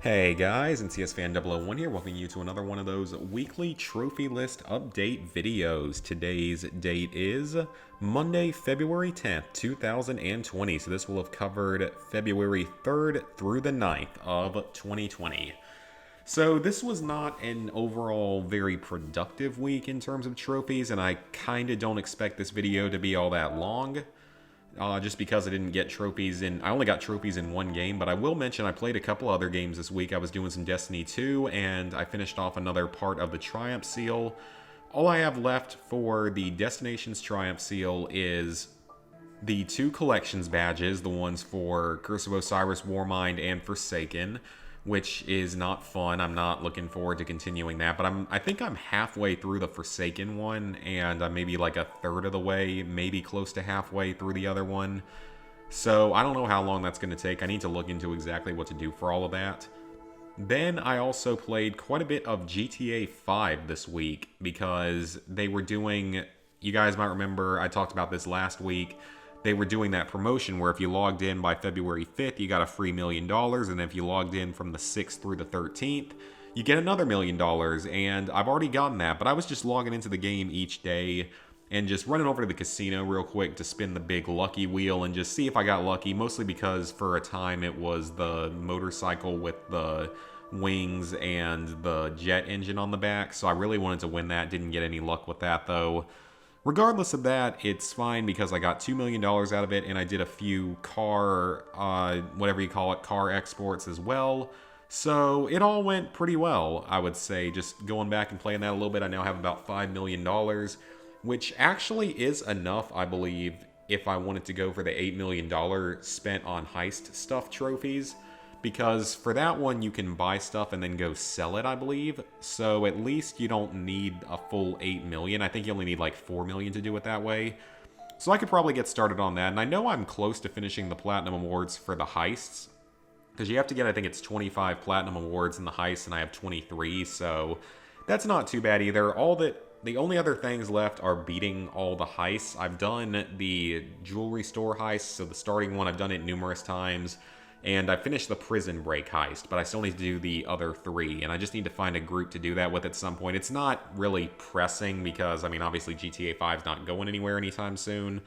Hey guys, NCS Fan 001 here, welcoming you to another one of those weekly trophy list update videos. Today's date is Monday, February 10th, 2020, so this will have covered February 3rd through the 9th of 2020. So this was not an overall very productive week in terms of trophies, and I kinda don't expect this video to be all that long. Just because I didn't get trophies in... I only got trophies in one game, but I will mention I played a couple other games this week. I was doing some Destiny 2, and I finished off another part of the Triumph Seal. All I have left for the Destinations Triumph Seal is the two collections badges, the ones for Curse of Osiris, Warmind, and Forsaken, which is not fun. I'm not looking forward to continuing that, but I think I'm halfway through the Forsaken one, and I'm maybe like a third of the way, maybe close to halfway through the other one. So I don't know how long that's going to take. I need to look into exactly what to do for all of that. Then I also played quite a bit of GTA 5 this week because they were doing... You guys might remember, I talked about this last week. They were doing that promotion where if you logged in by February 5th, you got a free $1 million, and if you logged in from the 6th through the 13th, you get another $1 million, and I've already gotten that, but I was just logging into the game each day and just running over to the casino real quick to spin the big lucky wheel and just see if I got lucky, mostly because for a time it was the motorcycle with the wings and the jet engine on the back, so I really wanted to win that. Didn't get any luck with that, though. Regardless of that, it's fine because I got $2 million out of it, and I did a few car, whatever you call it, car exports as well. So it all went pretty well, I would say. Just going back and playing that a little bit, I now have about $5 million, which actually is enough, I believe, if I wanted to go for the $8 million spent on heist stuff trophies. Because for that one, you can buy stuff and then go sell it, I believe. So at least you don't need a full 8 million. I think you only need like 4 million to do it that way. So I could probably get started on that. And I know I'm close to finishing the Platinum Awards for the heists. Because you have to get, I think it's 25 Platinum Awards in the heist, and I have 23. So that's not too bad either. The only other things left are beating all the heists. I've done the jewelry store heist, so the starting one, I've done it numerous times. And I finished the prison break heist, but I still need to do the other three, and I just need to find a group to do that with at some point. It's not really pressing because, I mean, obviously GTA 5 is not going anywhere anytime soon,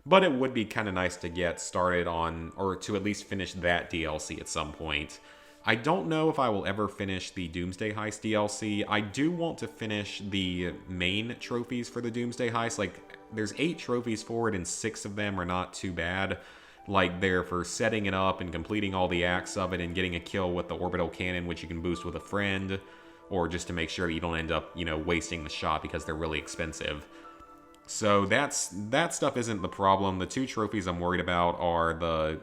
but it would be kind of nice to get started on, or to at least finish that DLC at some point. I don't know if I will ever finish the Doomsday Heist DLC. I do want to finish the main trophies for the Doomsday Heist. Like, there's 8 trophies for it, and 6 of them are not too bad. Like, they're for setting it up and completing all the acts of it and getting a kill with the orbital cannon, which you can boost with a friend, or just to make sure that you don't end up, you know, wasting the shot because they're really expensive. So that stuff isn't the problem. The 2 trophies I'm worried about are the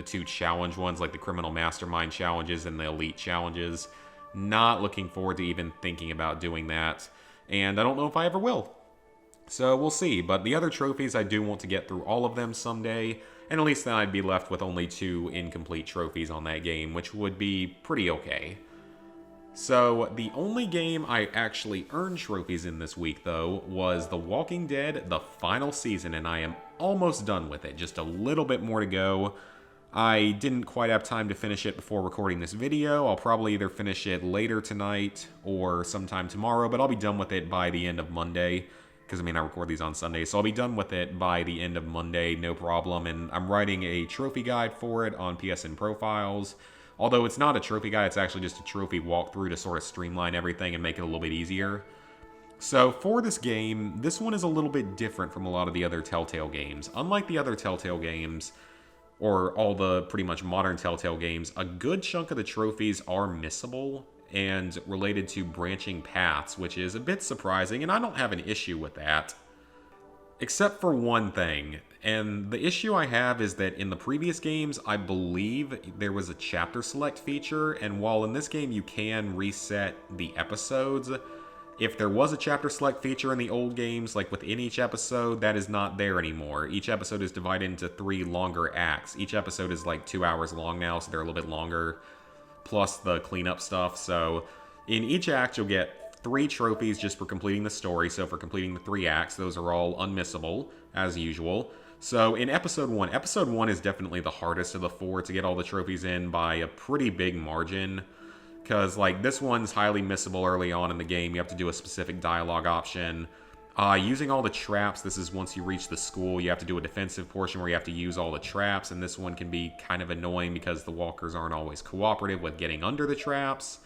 2 challenge ones, like the Criminal Mastermind challenges and the Elite challenges. Not looking forward to even thinking about doing that, and I don't know if I ever will. So we'll see, but the other trophies, I do want to get through all of them someday, and at least then I'd be left with only 2 incomplete trophies on that game, which would be pretty okay. So the only game I actually earned trophies in this week, though, was The Walking Dead, the final season, and I am almost done with it. Just a little bit more to go. I didn't quite have time to finish it before recording this video. I'll probably either finish it later tonight or sometime tomorrow, but I'll be done with it by the end of Monday. Because, I mean, I record these on Sunday, so I'll be done with it by the end of Monday, no problem. And I'm writing a trophy guide for it on PSN Profiles. Although it's not a trophy guide, it's actually just a trophy walkthrough to sort of streamline everything and make it a little bit easier. So for this game, this one is a little bit different from a lot of the other Telltale games. Unlike the other Telltale games, or all the pretty much modern Telltale games, a good chunk of the trophies are missable and related to branching paths, which is a bit surprising, and I don't have an issue with that. Except for one thing, and the issue I have is that in the previous games, I believe there was a chapter select feature, and while in this game you can reset the episodes, if there was a chapter select feature in the old games, like within each episode, that is not there anymore. Each episode is divided into 3 longer acts. Each episode is like 2 hours long now, so they're a little bit longer, plus the cleanup stuff. So in each act, you'll get 3 trophies just for completing the story. So for completing the 3 acts, those are all unmissable, as usual. So in episode 1 is definitely the hardest of the 4 to get all the trophies in by a pretty big margin. Because, like, this one's highly missable early on in the game. You have to do a specific dialogue option. Using all the traps, this is once you reach the school, you have to do a defensive portion where you have to use all the traps, and this one can be kind of annoying because the walkers aren't always cooperative with getting under the traps.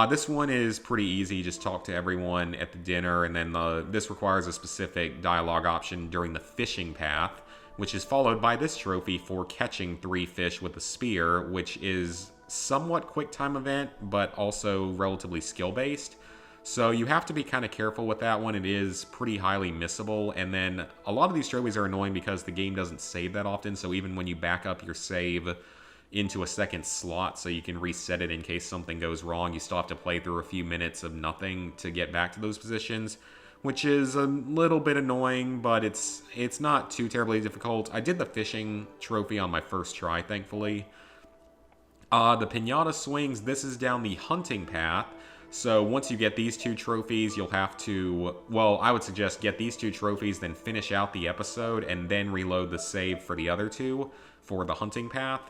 This one is pretty easy, just talk to everyone at the dinner, and then this requires a specific dialogue option during the fishing path, which is followed by this trophy for catching 3 fish with a spear, which is somewhat quick time event, but also relatively skill-based. So you have to be kind of careful with that one. It is pretty highly missable, and then a lot of these trophies are annoying because the game doesn't save that often, so even when you back up your save into a second slot so you can reset it in case something goes wrong, you still have to play through a few minutes of nothing to get back to those positions, which is a little bit annoying, but it's not too terribly difficult. I did the fishing trophy on my first try, thankfully. The Pinata Swings, this is down the hunting path. So once you get these 2 trophies, you'll have to, well, I would suggest get these 2 trophies, then finish out the episode, and then reload the save for the other 2 for the hunting path.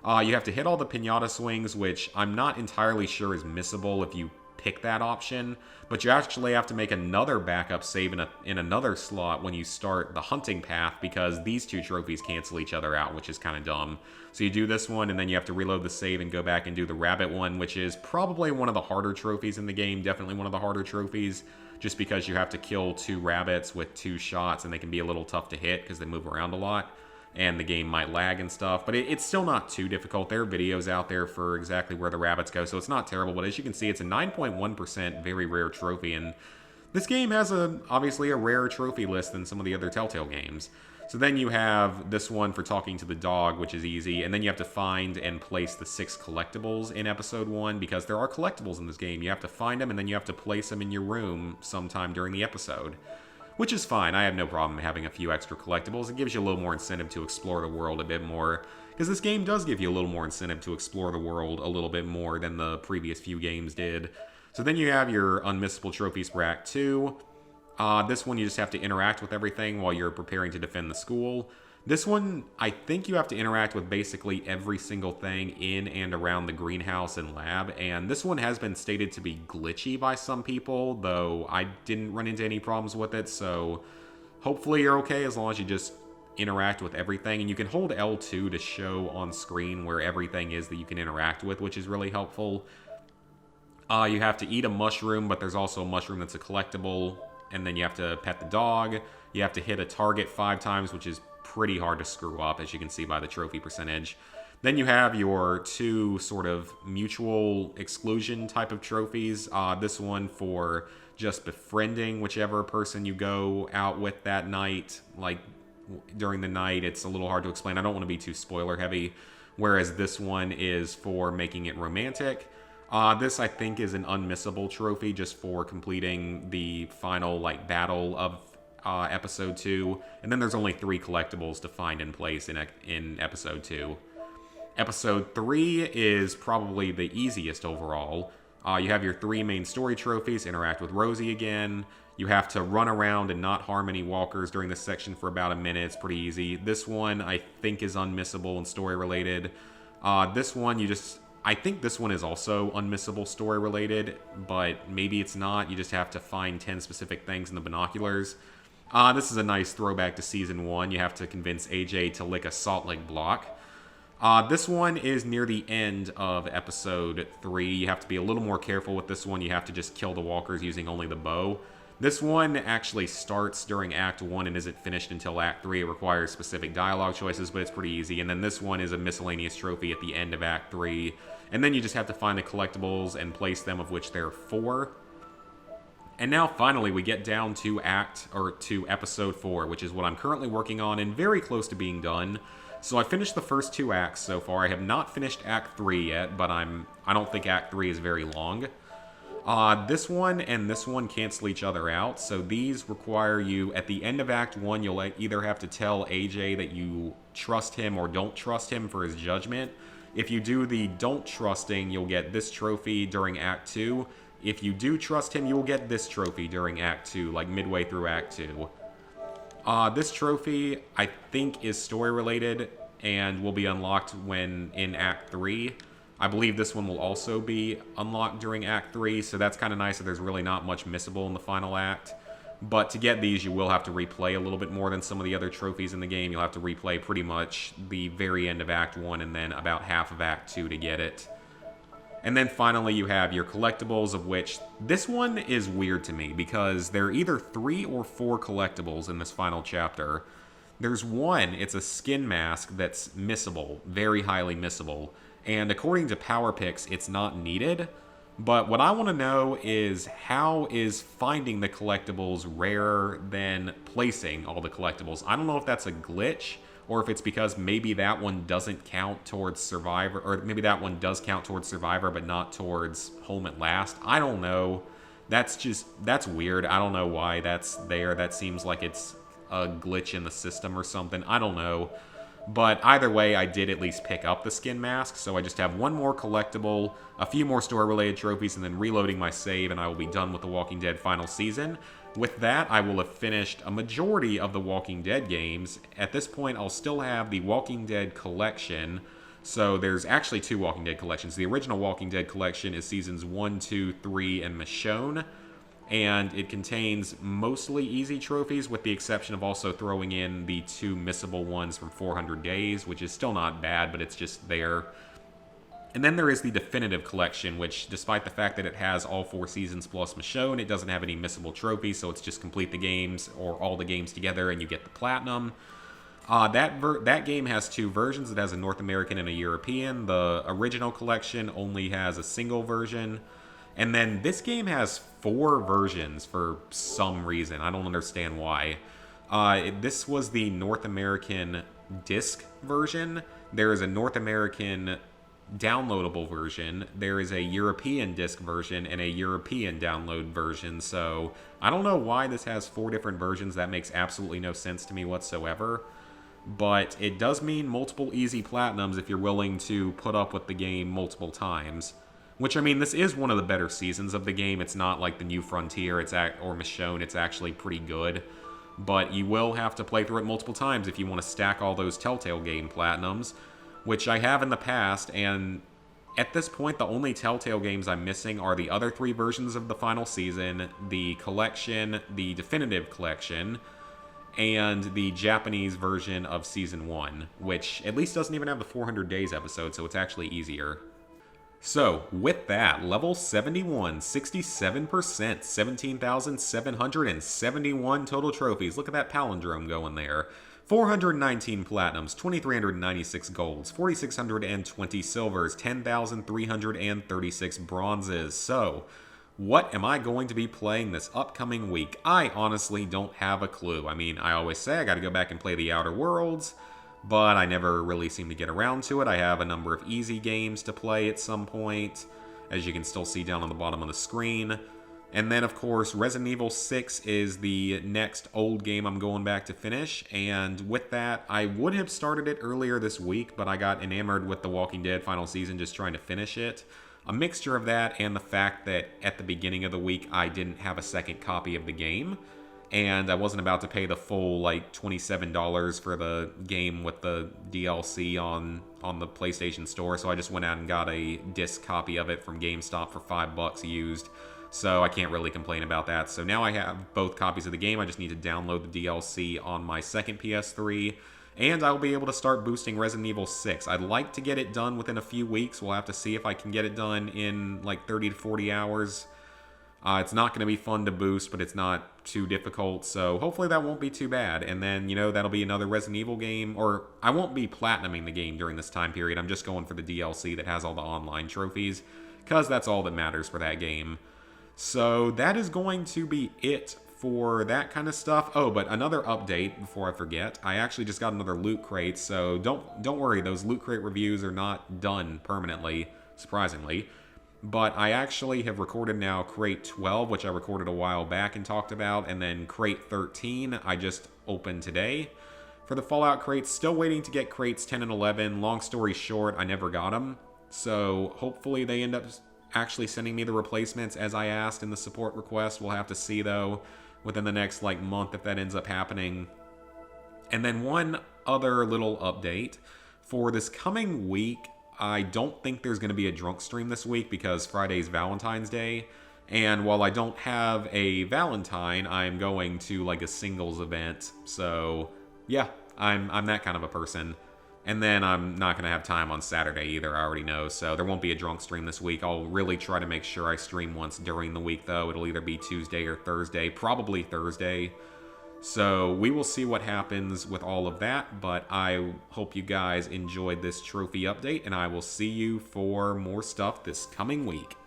You have to hit all the Pinata Swings, which I'm not entirely sure is missable if you pick that option, but you actually have to make another backup save in another slot when you start the hunting path because these 2 trophies cancel each other out, which is kind of dumb. So you do this one, and then you have to reload the save and go back and do the rabbit one, which is probably one of the harder trophies in the game, definitely one of the harder trophies, just because you have to kill 2 rabbits with 2 shots, and they can be a little tough to hit because they move around a lot, and the game might lag and stuff, but it's still not too difficult. There are videos out there for exactly where the rabbits go, so it's not terrible, but as you can see, it's a 9.1% very rare trophy, and this game has obviously a rarer trophy list than some of the other Telltale games. So then you have this one for talking to the dog, which is easy, and then you have to find and place the 6 collectibles in episode 1, because there are collectibles in this game. You have to find them, and then you have to place them in your room sometime during the episode. Which is fine, I have no problem having a few extra collectibles. It gives you a little more incentive to explore the world a bit more, because this game does give you a little more incentive to explore the world a little bit more than the previous few games did. So then you have your unmissable trophies for Act 2. This one you just have to interact with everything while you're preparing to defend the school. This one, I think you have to interact with basically every single thing in and around the greenhouse and lab, and this one has been stated to be glitchy by some people, though I didn't run into any problems with it, so hopefully you're okay as long as you just interact with everything, and you can hold L2 to show on screen where everything is that you can interact with, which is really helpful. You have to eat a mushroom, but there's also a mushroom that's a collectible, and then you have to pet the dog. You have to hit a target 5 times, which is pretty hard to screw up, as you can see by the trophy percentage. Then you have your 2 sort of mutual exclusion type of trophies. This one for just befriending whichever person you go out with that night. Like, during the night, it's a little hard to explain. I don't want to be too spoiler heavy. Whereas this one is for making it romantic. This, I think, is an unmissable trophy just for completing the final, like, battle of episode 2. And then there's only 3 collectibles to find in place in episode 2. Episode 3 is probably the easiest overall. You have your 3 main story trophies, interact with Rosie again. You have to run around and not harm any walkers during this section for about a minute. It's pretty easy. This one, I think, is unmissable and story-related. This one, I think this one is also unmissable story-related, but maybe it's not. You just have to find 10 specific things in the binoculars. This is a nice throwback to Season 1. You have to convince AJ to lick a salt lick block. This one is near the end of Episode 3. You have to be a little more careful with this one. You have to just kill the walkers using only the bow. This one actually starts during Act 1 and isn't finished until Act 3. It requires specific dialogue choices, but it's pretty easy. And then this one is a miscellaneous trophy at the end of Act 3. And then you just have to find the collectibles and place them, of which there are 4. And now, finally, we get down to Episode 4, which is what I'm currently working on and very close to being done. So I finished the first 2 acts so far. I have not finished Act 3 yet, but I don't think Act 3 is very long. This one and this one cancel each other out, so these require you, at the end of Act 1, you'll either have to tell AJ that you trust him or don't trust him for his judgment. If you do the don't trusting, you'll get this trophy during Act 2. If you do trust him, you'll get this trophy during Act 2, like midway through Act 2. This trophy, I think, is story related and will be unlocked when in Act 3. I believe this one will also be unlocked during Act 3, so that's kind of nice that there's really not much missable in the final act. But to get these, you will have to replay a little bit more than some of the other trophies in the game. You'll have to replay pretty much the very end of Act 1 and then about half of Act 2 to get it. And then finally, you have your collectibles, of which this one is weird to me because there are either 3 or 4 collectibles in this final chapter. There's one, it's a skin mask that's missable, very highly missable. And according to PowerPix, it's not needed. But what I want to know is how is finding the collectibles rarer than placing all the collectibles? I don't know if that's a glitch or if it's because maybe that one doesn't count towards Survivor, or maybe that one does count towards Survivor but not towards Home at Last. I don't know. That's weird. I don't know why that's there. That seems like it's a glitch in the system or something. I don't know. But either way, I did at least pick up the skin mask, so I just have one more collectible, a few more story-related trophies, and then reloading my save, and I will be done with The Walking Dead final season. With that, I will have finished a majority of the Walking Dead games. At this point, I'll still have the Walking Dead collection. So there's actually 2 Walking Dead collections. The original Walking Dead collection is seasons 1, 2, 3, and Michonne. And it contains mostly easy trophies, with the exception of also throwing in the 2 missable ones from 400 Days, which is still not bad, but it's just there. And then there is the Definitive Collection, which, despite the fact that it has all 4 seasons plus Michonne, it doesn't have any missable trophies, so it's just complete the games, or all the games together, and you get the Platinum. That game has 2 versions. It has a North American and a European. The original collection only has a single version. And then this game has 4 versions for some reason. I don't understand why. This was the North American disc version. There is a North American downloadable version. There is a European disc version and a European download version. So I don't know why this has 4 different versions. That makes absolutely no sense to me whatsoever. But it does mean multiple easy platinums if you're willing to put up with the game multiple times. Which, I mean, this is one of the better seasons of the game. It's not like the New Frontier or Michonne. It's actually pretty good. But you will have to play through it multiple times if you want to stack all those Telltale game platinums, which I have in the past. And at this point, the only Telltale games I'm missing are the other 3 versions of the final season, the collection, the Definitive Collection, and the Japanese version of Season 1, which at least doesn't even have the 400 Days episode, so it's actually easier. So, with that, level 71, 67%, 17,771 total trophies. Look at that palindrome going there. 419 platinums, 2,396 golds, 4,620 silvers, 10,336 bronzes. So, what am I going to be playing this upcoming week? I honestly don't have a clue. I mean, I always say I gotta go back and play The Outer Worlds, but I never really seem to get around to it. I have a number of easy games to play at some point, as you can still see down on the bottom of the screen. And then, of course, Resident Evil 6 is the next old game I'm going back to finish. And with that, I would have started it earlier this week, but I got enamored with The Walking Dead final season just trying to finish it. A mixture of that and the fact that at the beginning of the week, I didn't have a second copy of the game. And I wasn't about to pay the full, like, $27 for the game with the DLC on the PlayStation Store, so I just went out and got a disc copy of it from GameStop for $5 used, so I can't really complain about that. So now I have both copies of the game. I just need to download the DLC on my second PS3, and I'll be able to start boosting Resident Evil 6. I'd like to get it done within a few weeks. We'll have to see if I can get it done in, like, 30 to 40 hours. It's not going to be fun to boost, but it's not too difficult, so hopefully that won't be too bad. And then, you know, that'll be another Resident Evil game, or I won't be platinuming the game during this time period. I'm just going for the DLC that has all the online trophies, because that's all that matters for that game. So that is going to be it for that kind of stuff. Oh, but another update before I forget. I actually just got another loot crate, so don't worry, those loot crate reviews are not done permanently, surprisingly. But I actually have recorded now Crate 12, which I recorded a while back and talked about, and then Crate 13 I just opened today. For the Fallout crates, still waiting to get Crates 10 and 11. Long story short, I never got them. So hopefully they end up actually sending me the replacements as I asked in the support request. We'll have to see, though, within the next, like, month if that ends up happening. And then one other little update. For this coming week, I don't think there's going to be a drunk stream this week because Friday's Valentine's Day. And while I don't have a Valentine, I'm going to like a singles event. So yeah, I'm that kind of a person. And then I'm not going to have time on Saturday either, I already know. So there won't be a drunk stream this week. I'll really try to make sure I stream once during the week, though. It'll either be Tuesday or Thursday, probably Thursday. So we will see what happens with all of that. But I hope you guys enjoyed this trophy update, and I will see you for more stuff this coming week.